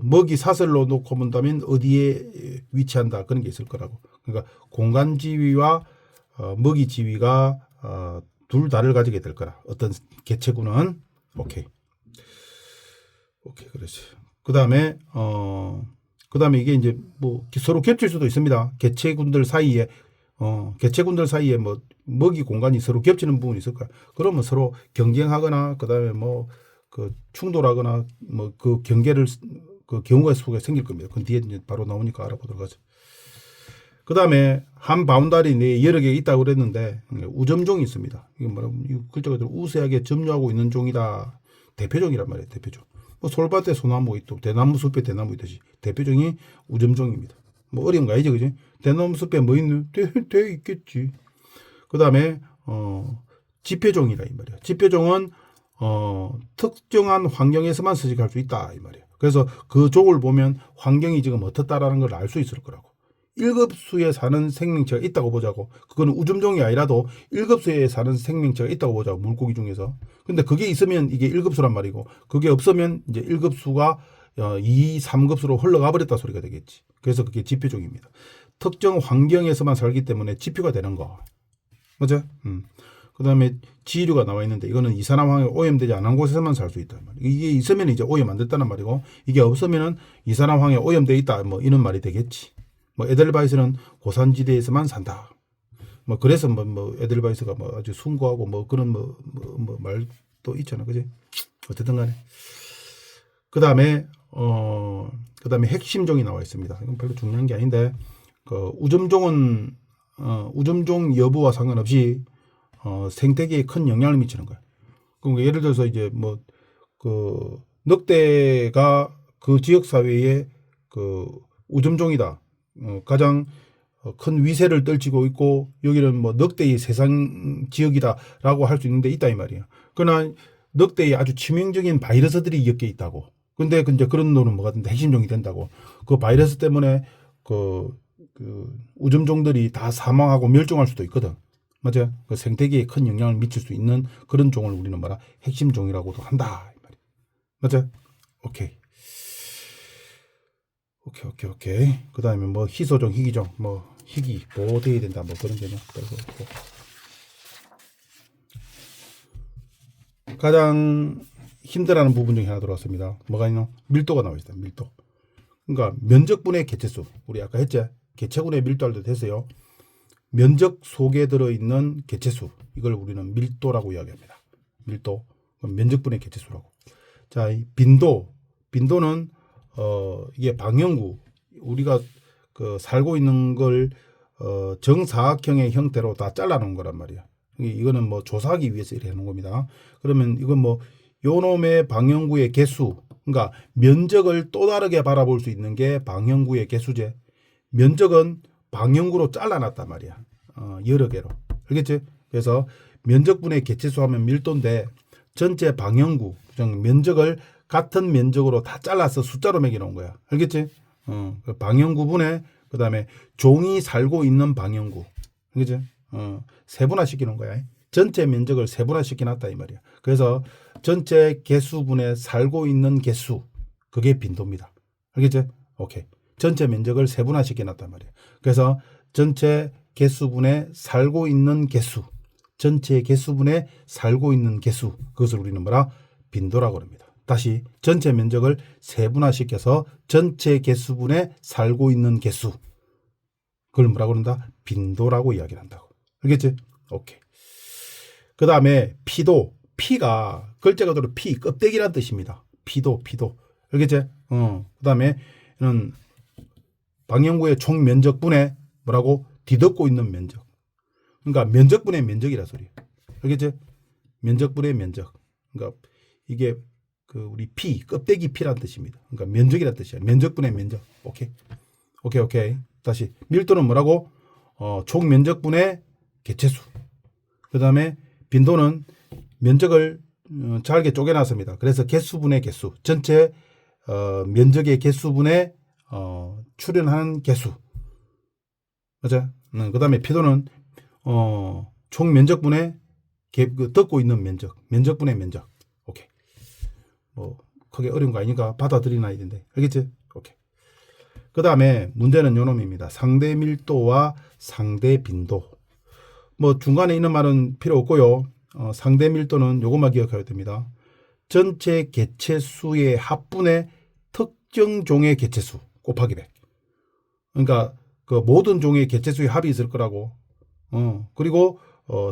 먹이 사슬로 놓고 본다면 어디에 위치한다 그런 게 있을 거라고. 그러니까 공간 지위와 먹이 지위가 둘 다를 가지게 될 거라. 어떤 개체군은 오케이 그렇지. 그다음에 이게 이제 뭐 서로 겹칠 수도 있습니다. 개체군들 사이에 뭐 먹이 공간이 서로 겹치는 부분이 있을 거야. 그러면 서로 경쟁하거나 그다음에 뭐 그 충돌하거나 뭐 그 경계를 그 경우가 속에 생길 겁니다. 그건 뒤에 이제 바로 나오니까 알아보도록 하죠. 그다음에 한 바운다리 내에 여러 개 있다고 그랬는데 우점종이 있습니다. 이게 뭐라고 이 글자가 우세하게 점유하고 있는 종이다. 대표종이란 말이에요. 대표종. 뭐 솔밭에 소나무 있고 대나무 숲에 대나무 있듯이 대표종이 우점종입니다. 뭐 어려운 거 아니죠, 그지? 대나무 숲에 뭐 있는? 돼 있겠지. 그 다음에 지표종이라 이 말이야. 지표종은 특정한 환경에서만 서식할 수 있다 이 말이야. 그래서 그 종을 보면 환경이 지금 어떻다라는 걸 알 수 있을 거라고. 1급수에 사는 생명체가 있다고 보자고. 그거는 우점종이 아니라도 1급수에 사는 생명체가 있다고 보자고. 물고기 중에서. 근데 그게 있으면 이게 1급수란 말이고 그게 없으면 이제 1급수가 2, 3급수로 흘러가 버렸다 소리가 되겠지. 그래서 그게 지표종입니다. 특정 환경에서만 살기 때문에 지표가 되는 거. 맞죠? 그 다음에 지류가 나와 있는데 이거는 이산화황에 오염되지 않은 곳에서만 살 수 있다. 이게 있으면 이제 오염 안 됐다는 말이고, 이게 없으면은 이산화황에 오염돼 있다. 뭐 이런 말이 되겠지. 뭐 에델바이스는 고산지대에서만 산다. 뭐 그래서 뭐 에델바이스가 뭐 아주 숭고하고 뭐 그런 뭐 말도 있잖아. 그지? 어쨌든 간에. 그 다음에 핵심종이 나와 있습니다. 이건 별로 중요한 게 아닌데, 그 우점종은 우점종 여부와 상관없이 생태계에 큰 영향을 미치는 거예요. 그러니까 예를 들어서 이제 뭐 그 늑대가 그 지역 사회의 그 우점종이다. 가장 큰 위세를 떨치고 있고, 여기는 뭐 늑대의 세상 지역이다라고 할 수 있는데 있다 이 말이에요. 그러나 늑대의 아주 치명적인 바이러스들이 엮여 있다고. 근데 이제 그런 놈은 뭐가 된다, 핵심종이 된다고. 그 바이러스 때문에 그 우점종들이 다 사망하고 멸종할 수도 있거든. 맞아요. 그 생태계에 큰 영향을 미칠 수 있는 그런 종을 우리는 뭐라 핵심종이라고도 한다. 이 말이야. 맞아요. 오케이. 그 다음에 뭐 희소종, 희귀종, 뭐 희귀 보호돼야 된다. 뭐 그런 개념. 가장 힘들어하는 부분 중에 하나 들어왔습니다. 뭐가 있노? 밀도가 나와 있다. 밀도. 그러니까 면적분의 개체수. 우리 아까 했지? 개체군의 밀도할 때 됐어요. 면적 속에 들어있는 개체수. 이걸 우리는 밀도라고 이야기합니다. 밀도. 면적분의 개체수라고. 자, 이 빈도. 빈도는 이게 방형구. 우리가 그 살고 있는 걸 정사각형의 형태로 다 잘라놓은 거란 말이야. 이거는 뭐 조사하기 위해서 이렇게 해놓은 겁니다. 그러면 이건 뭐 요놈의 방형구의 개수, 그러니까 면적을 또 다르게 바라볼 수 있는 게 방형구의 개수제. 면적은 방형구로 잘라놨단 말이야. 여러 개로. 알겠지? 그래서 면적분의 개체수 하면 밀도인데, 전체 방형구, 면적을 같은 면적으로 다 잘라서 숫자로 매겨놓은 거야. 알겠지? 그 방형구분에, 그 다음에 종이 살고 있는 방형구. 알겠지? 세분화시키는 거야. 전체 면적을 세분화시켜놨다 이 말이야. 그래서 전체 개수분에 살고 있는 개수, 그게 빈도입니다. 알겠지? 오케이. 전체 면적을 세분화시켜놨단 말이야. 그래서 전체 개수분에 살고 있는 개수, 전체 개수분에 살고 있는 개수, 그것을 우리는 뭐라? 빈도라고 합니다. 다시 전체 면적을 세분화시켜서 전체 개수분에 살고 있는 개수, 그걸 뭐라고 그런다? 빈도라고 이야기를 한다고. 알겠지? 오케이. 그 다음에 피도. 피가 글자 그대로 피, 껍데기란 뜻입니다. 피도. 알겠지? 그 다음에 방형구의 총 면적분에 뭐라고? 뒤덮고 있는 면적. 그러니까 면적분의 면적이라 소리. 알겠지? 면적분의 면적. 그러니까 이게 그 우리 피, 껍데기 피란 뜻입니다. 그러니까 면적이란 뜻이야. 면적분의 면적. 오케이. 다시 밀도는 뭐라고? 총 면적분의 개체수. 그 다음에 빈도는 면적을 잘게 쪼개놨습니다. 그래서 개수분의 개수, 전체 면적의 개수분의 출현하는 개수. 맞아? 그 다음에 피도는 총 면적분의 덮고 있는 면적, 면적분의 면적. 오케이. 뭐 크게 어려운 거 아니니까 받아들이나야 된대. 알겠지? 오케이. 그 다음에 문제는 요놈입니다. 상대 밀도와 상대 빈도. 뭐 중간에 있는 말은 필요 없고요. 상대 밀도는 요것만 기억해야 됩니다. 전체 개체수의 합분의 특정 종의 개체수 곱하기 100. 그러니까 그 모든 종의 개체수의 합이 있을 거라고. 그리고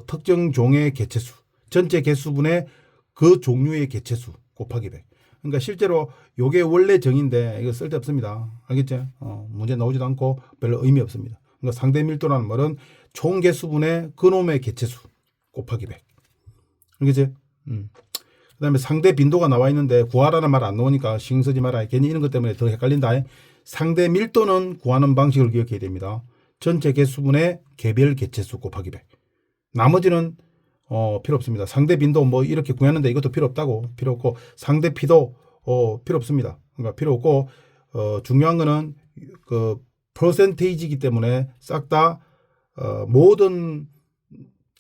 특정 종의 개체수, 전체 개수분의 그 종류의 개체수 곱하기 100. 그러니까 실제로 요게 원래 정인데 이거 쓸데없습니다. 알겠지? 문제 나오지도 않고 별로 의미 없습니다. 그러니까 상대 밀도라는 말은 총 개수분의 그놈의 개체수 곱하기 100. 알겠지? 그 다음에 상대 빈도가 나와 있는데 구하라는 말 안 나오니까 신경 쓰지 마라. 괜히 이런 것 때문에 더 헷갈린다. 상대 밀도는 구하는 방식을 기억해야 됩니다. 전체 개수분의 개별 개체수 곱하기 100. 나머지는 필요 없습니다. 상대 빈도 뭐 이렇게 구하는데 이것도 필요 없다고. 필요 없고 상대 피도 필요 없습니다. 그러니까 필요 없고 중요한 거는 그 퍼센테이지이기 때문에 싹 다 모든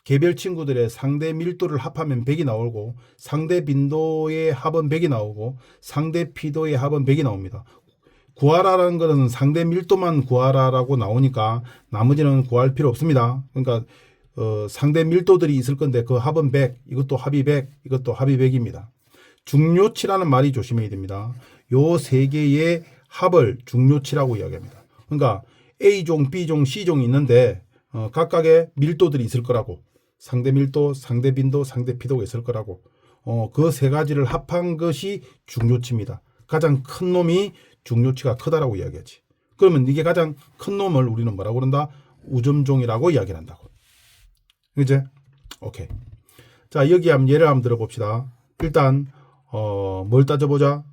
개별 친구들의 상대 밀도를 합하면 100이 나오고 상대 빈도의 합은 100이 나오고 상대 피도의 합은 100이 나옵니다. 구하라라는 것은 상대 밀도만 구하라라고 나오니까 나머지는 구할 필요 없습니다. 그러니까 상대 밀도들이 있을 건데 그 합은 100, 이것도 합이 100, 이것도 합이 100입니다. 중요치라는 말이 조심해야 됩니다. 요 세 개의 합을 중요치라고 이야기합니다. 그러니까 A종, B종, C종이 있는데 각각의 밀도들이 있을 거라고, 상대 밀도, 상대 빈도, 상대 피도가 있을 거라고, 그 세 가지를 합한 것이 중요치입니다. 가장 큰 놈이 중요치가 크다라고 이야기하지. 그러면 이게 가장 큰 놈을 우리는 뭐라고 그런다? 우점종이라고 이야기를 한다고. 그제? 오케이. 자, 여기 한번 예를 한번 들어봅시다. 일단 뭘 따져보자?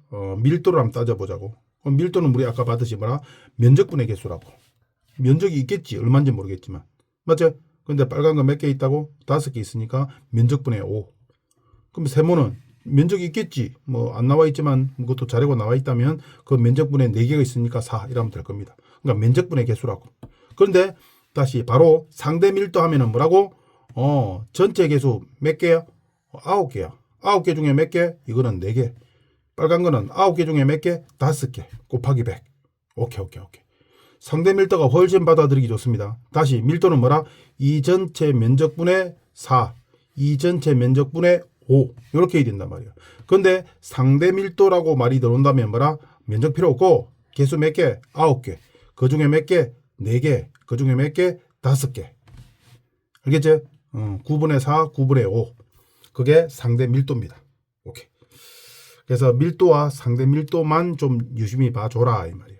밀도를 한번 따져보자고. 밀도는 우리 아까 봤듯이 뭐라? 면적분의 개수라고. 면적이 있겠지. 얼마인지 모르겠지만. 맞죠? 근데 빨간 거 몇 개 있다고? 5개 있으니까 면적분의 5. 그럼 세모는 면적이 있겠지. 뭐 안 나와 있지만 그것도 자료가 나와 있다면 그 면적분의 4개가 있으니까 4 이러면 될 겁니다. 그러니까 면적분의 개수라고. 그런데 다시 바로 상대 밀도 하면은 뭐라고? 전체 개수 몇 개야? 9개야. 9개 중에 몇 개? 이거는 4개. 빨간 거는 9개 중에 몇 개? 5개. 곱하기 100. 오케이. 상대 밀도가 훨씬 받아들이기 좋습니다. 다시 밀도는 뭐라? 이 전체 면적분의 4. 이 전체 면적분의 5. 이렇게 해야 된단 말이야. 그런데 상대 밀도라고 말이 들어온다면 뭐라? 면적 필요 없고 개수 몇 개? 9개. 그 중에 몇 개? 4개. 그 중에 몇 개? 5개. 알겠지? 9분의 4, 9분의 5. 그게 상대 밀도입니다. 오케이. 그래서 밀도와 상대 밀도만 좀 유심히 봐줘라 이 말이야.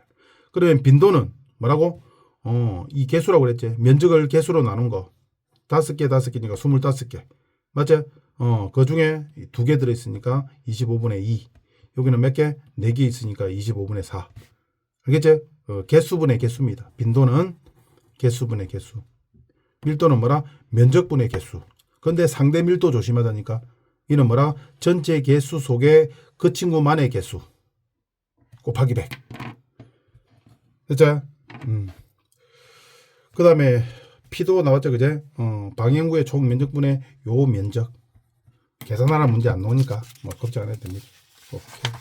그러면 빈도는 뭐라고? 이 개수라고 그랬지. 면적을 개수로 나눈 거. 5개, 5개니까 25개. 맞지? 그 중에 2개 들어있으니까 25분의 2. 여기는 몇 개? 4개 있으니까 25분의 4. 알겠지? 개수분의 개수입니다. 빈도는 개수분의 개수. 밀도는 뭐라? 면적분의 개수. 근데 상대 밀도 조심하다니까. 이는 뭐라? 전체 개수 속에 그 친구만의 개수. 곱하기 100. 됐죠? 그 다음에 피도 나왔죠, 그제? 방향구의 총 면적분의 요 면적. 계산하는 문제 안 나오니까 뭐 걱정 안 해도 됩니다. 오케이.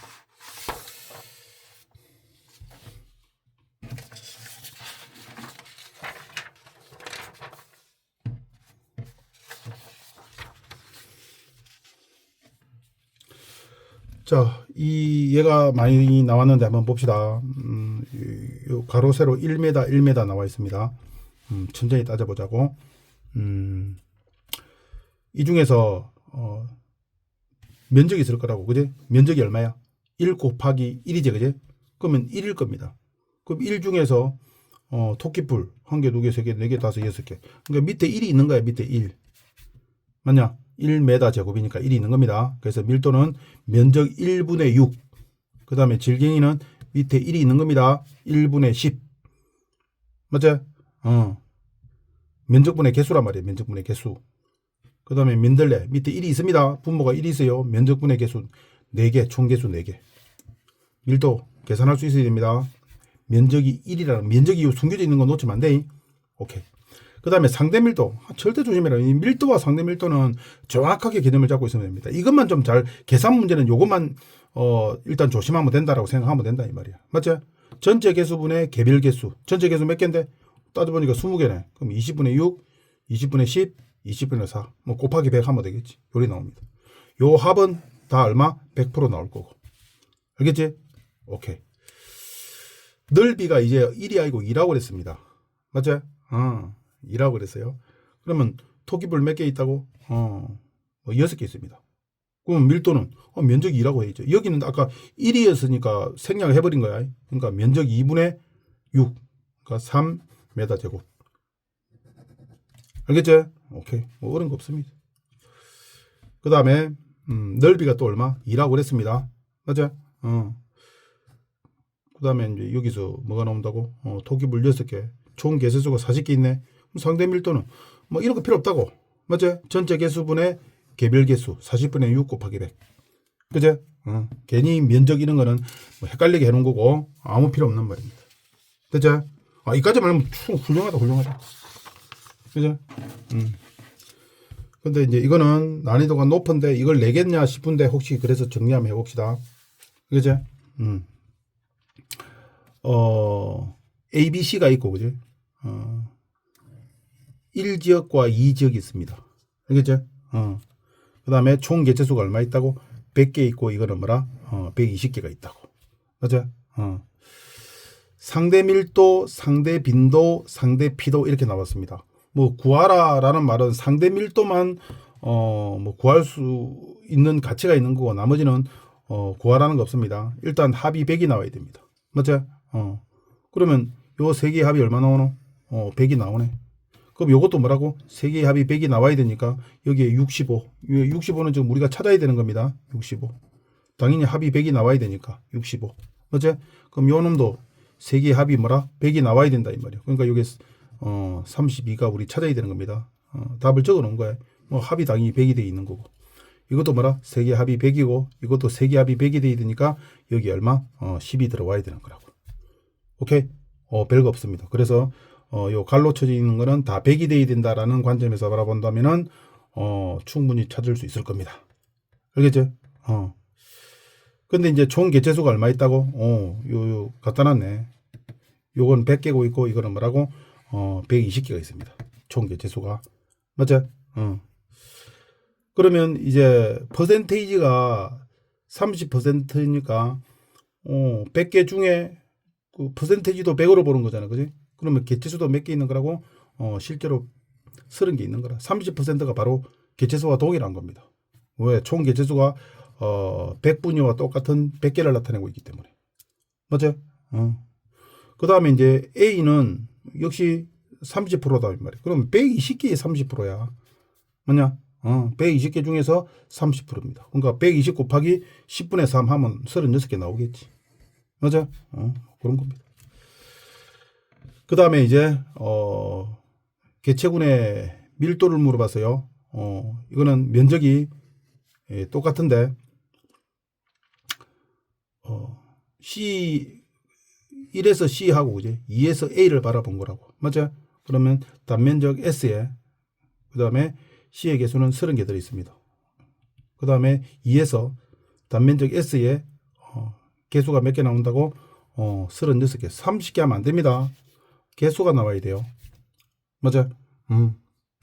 자, 얘가 많이 나왔는데 한번 봅시다. 요 가로 세로 1m, 1m 나와 있습니다. 천천히 따져보자고. 이 중에서 면적이 있을 거라고, 그지? 면적이 얼마야? 1 곱하기 1이지, 그지? 그러면 1일 겁니다. 그럼 1 중에서 토끼풀 1개, 2개, 3개, 4개, 5, 6개. 그러니까 밑에 1이 있는 거야, 밑에 1. 맞냐? 1m 제곱이니까 1이 있는 겁니다. 그래서 밀도는 면적 1분의 6. 그 다음에 질갱이는 밑에 1이 있는 겁니다. 1분의 10. 맞지? 면적분의 개수란 말이에요. 면적분의 개수. 그 다음에 민들레 밑에 1이 있습니다. 분모가 1이 있어요. 면적분의 개수 4개, 총개수 4개. 밀도 계산할 수 있어야 됩니다. 면적이 1이라는 면적이 숨겨져 있는 거 놓치면 안 돼. 오케이. 그 다음에 상대 밀도 절대 조심해라. 이 밀도와 상대 밀도는 정확하게 개념을 잡고 있으면 됩니다. 이것만 좀 잘, 계산 문제는 요것만 일단 조심하면 된다라고 생각하면 된다 이 말이야. 맞죠? 전체 개수분의 개별 개수. 전체 개수 몇 개인데? 따져보니까 20개네. 그럼 20분의 6, 20분의 10, 20분의 4. 뭐 곱하기 100 하면 되겠지. 요리 나옵니다. 요 합은 다 얼마? 100% 나올 거고. 알겠지? 오케이. 넓이가 이제 1이 아니고 2라고 그랬습니다. 맞죠? 2라고 그랬어요. 그러면 토끼불 몇 개 있다고? 6개 있습니다. 그럼 밀도는 면적이 2라고 해야죠. 여기는 아까 1이었으니까 생략을 해버린 거야. 그러니까 면적이 2분의 6. 그러니까 3m 제곱. 알겠죠? 오케이. 뭐 어려운 거 없습니다. 그 다음에 넓이가 또 얼마? 2라고 그랬습니다. 맞죠? 그 다음에 이제 여기서 뭐가 나온다고? 토끼불 6개. 총 개수수가 40개 있네. 상대 밀도는 뭐 이런 거 필요 없다고. 맞죠? 전체 개수분의 개별 개수 40분의 6 곱하기 100. 그죠? 괜히 면적 이런 거는 뭐 헷갈리게 해놓은 거고 아무 필요 없는 말입니다. 됐죠? 이까지만 하면 훌륭하다. 그죠? 근데 이제 이거는 난이도가 높은데 이걸 내겠냐 싶은데 혹시 그래서 정리 한번 해봅시다. 그죠? A, B, C가 있고, 그지? 1지역과 2지역이 있습니다. 알겠죠? 그 다음에 총 개체수가 얼마 있다고? 100개 있고, 이거는 뭐라? 120개가 있다고. 맞죠? 상대 밀도, 상대 빈도, 상대 피도 이렇게 나왔습니다. 뭐 구하라라는 말은 상대 밀도만 뭐 구할 수 있는 가치가 있는 거고 나머지는 구하라는 거 없습니다. 일단 합이 100이 나와야 됩니다. 맞죠? 그러면 요 세 개의 합이 얼마 나오노? 100이 나오네. 그럼 요것도 뭐라고? 세 개의 합이 100이 나와야 되니까 여기에 65. 65는 지금 우리가 찾아야 되는 겁니다. 65. 당연히 합이 100이 나와야 되니까 65. 맞죠? 그럼 요 놈도 세 개의 합이 뭐라? 100이 나와야 된다 이 말이에요. 그러니까 여기 32가 우리 찾아야 되는 겁니다. 답을 적어 놓은 거예요. 뭐 합이 당연히 100이 돼 있는 거고. 이것도 뭐라? 세 개 합이 100이고 이것도 세 개 합이 100이 돼 되니까 여기 얼마? 10이 들어와야 되는 거라고. 오케이? 별거 없습니다. 그래서 요 갈로 쳐져 있는 거는 다 100이 돼야 된다라는 관점에서 바라본다면은 충분히 찾을 수 있을 겁니다. 알겠죠? 근데 이제 총 개체수가 얼마 있다고? 요 갖다 놨네. 요건 100개고 있고 이거는 뭐라고? 120개가 있습니다. 총 개체수가. 맞죠? 그러면 이제 퍼센테이지가 30%니까 100개 중에 그 퍼센테이지도 100으로 보는 거잖아. 그지? 그러면 개체수도 몇 개 있는 거라고? 실제로 30개 있는 거라. 30%가 바로 개체수와 동일한 겁니다. 왜? 총 개체수가 100분위와 똑같은 100개를 나타내고 있기 때문에. 맞죠? 그 다음에 이제 A는 역시 30%다 이 말이야. 그럼 120개의 30%야. 뭐냐? 120개 중에서 30%입니다. 그러니까 120 곱하기 10분의 3 하면 36개 나오겠지. 맞아? 그런 겁니다. 그 다음에 이제 개체군의 밀도를 물어봐서요. 이거는 면적이 똑같은데 C 1에서 C하고 이제 2에서 A를 바라본 거라고. 맞죠? 그러면 단면적 S에 그 다음에 C의 개수는 30개 들어 있습니다. 그 다음에 2에서 단면적 S에 개수가 몇 개 나온다고? 36개. 30개 하면 안 됩니다. 개수가 나와야 돼요. 맞아?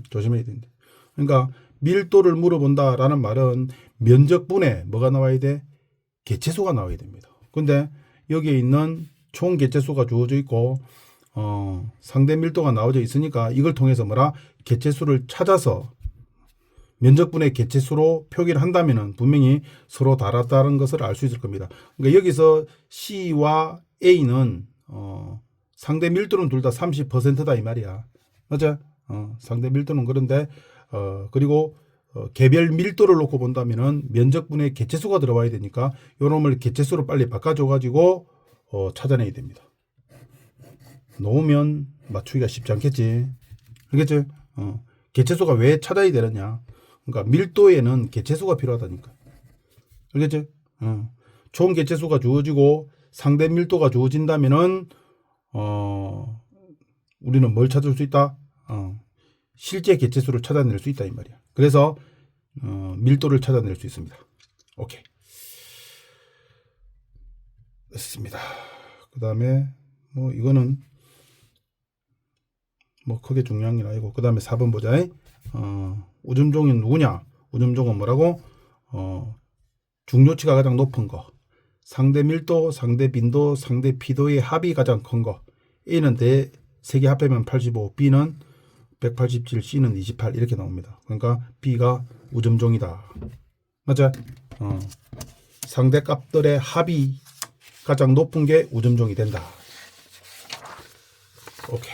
조심해야 된다. 그러니까 밀도를 물어본다라는 말은 면적분에 뭐가 나와야 돼? 개체수가 나와야 됩니다. 근데 여기에 있는 총 개체수가 주어져 있고 상대 밀도가 나와져 있으니까 이걸 통해서 뭐라? 개체수를 찾아서 면적분의 개체수로 표기를 한다면은 분명히 서로 다르다는 것을 알 수 있을 겁니다. 그러니까 여기서 C와 A는 상대 밀도는 둘 다 30%다 이 말이야. 맞아? 상대 밀도는 그런데 그리고 개별 밀도를 놓고 본다면은 면적분의 개체수가 들어와야 되니까 요놈을 개체수로 빨리 바꿔줘 가지고 찾아내야 됩니다. 놓으면 맞추기가 쉽지 않겠지. 알겠지? 개체수가 왜 찾아야 되느냐? 그러니까 밀도에는 개체수가 필요하다니까. 알겠지? 총 개체수가 주어지고 상대 밀도가 주어진다면은 우리는 뭘 찾을 수 있다? 실제 개체수를 찾아낼 수 있다 이 말이야. 그래서 밀도를 찾아낼 수 있습니다. 오케이. 됐습니다. 그 다음에 뭐 이거는 뭐 크게 중요한 게 아니고 그 다음에 4번 보자. 우점종이 누구냐? 우점종은 뭐라고? 중요치가 가장 높은 거. 상대 밀도, 상대 빈도, 상대 피도의 합이 가장 큰 거. A는 세 개 합하면 85, B는 187, C는 28 이렇게 나옵니다. 그러니까 B가 우점종이다. 맞아? 상대 값들의 합이 가장 높은 게 우점종이 된다. 오케이.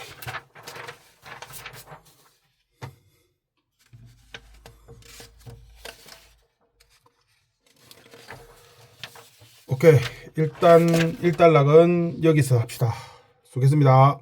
오케이. 일단 1단락은 여기서 합시다. 수고했습니다.